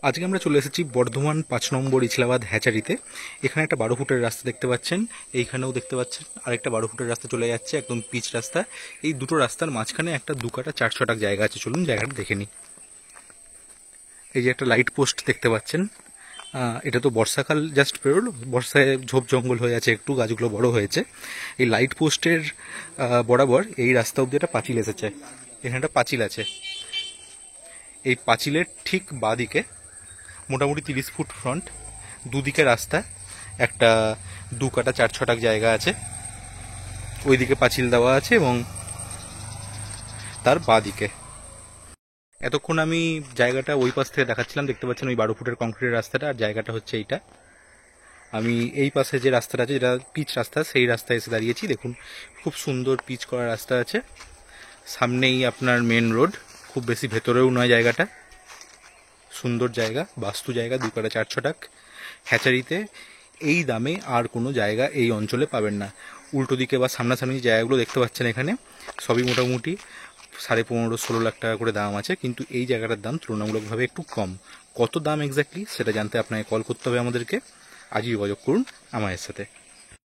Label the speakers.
Speaker 1: আজকে আমরা চলে এসেছি বর্ধমান ৫ নম্বর ইছলাবাদ হ্যাচারিতে। এখানে একটা ১২ ফুটের রাস্তা দেখতে পাচ্ছেন, এইখানেও দেখতে পাচ্ছেন আরেকটা ১২ ফুটের রাস্তা চলে যাচ্ছে, একদম পিচ রাস্তা। এই দুটো রাস্তার মাঝখানে একটা ২ কাঠা ৪ ছটাক জায়গা আছে, চলুন জায়গাটা দেখে নিই। এই যে একটা লাইট পোস্ট দেখতে পাচ্ছেন, এটা তো বর্ষাকাল জাস্ট পেরোলো, বর্ষায় ঝোপ জঙ্গল হয়ে আছে, একটু গাছগুলো বড় হয়েছে। এই লাইট পোস্টের বরাবর এই রাস্তা অব্দি একটা পাঁচিল এসেছে, এখানে একটা পাঁচিল আছে। এই পাঁচিলের ঠিক বাঁ দিকে মোটামুটি ৩০ ফুট ফ্রন্ট, দুদিকে রাস্তা, একটা ২ কাঠা ৪ ছটাক জায়গা আছে, ওইদিকে পাঁচিল দেওয়া আছে এবং তার বাঁ দিকে। এতক্ষণ আমি জায়গাটা ওই পাশ থেকে দেখাচ্ছিলাম, দেখতে পাচ্ছেন ওই ১২ ফুটের কংক্রিটের রাস্তাটা, আর জায়গাটা হচ্ছে এইটা। আমি এই পাশে যে রাস্তাটা আছে, যেটা পিচ রাস্তা, সেই রাস্তায় এসে দাঁড়িয়েছি। দেখুন খুব সুন্দর পিচ করা রাস্তা আছে, সামনেই আপনার মেন রোড, খুব বেশি ভেতরেও নয় জায়গাটা, সুন্দর জায়গা, বাস্তু জায়গা, ২ কাঠা ৪ ছটাক। হ্যাচারিতে এই দামে আর কোনো জায়গা এই অঞ্চলে পাবেন না। উল্টো দিকে বা সামনাসামনি জায়গাগুলো দেখতে পাচ্ছেন এখানে, সবই মোটামুটি ১৫,৫০-১৬ লাখ টাকা করে দাম আছে, কিন্তু এই জায়গাটার দাম তুলনামূলকভাবে একটু কম। কত দাম এক্স্যাক্টলি সেটা জানতে আপনাকে কল করতে হবে আমাদেরকে। আজই যোগাযোগ করুন আমাদের সাথে।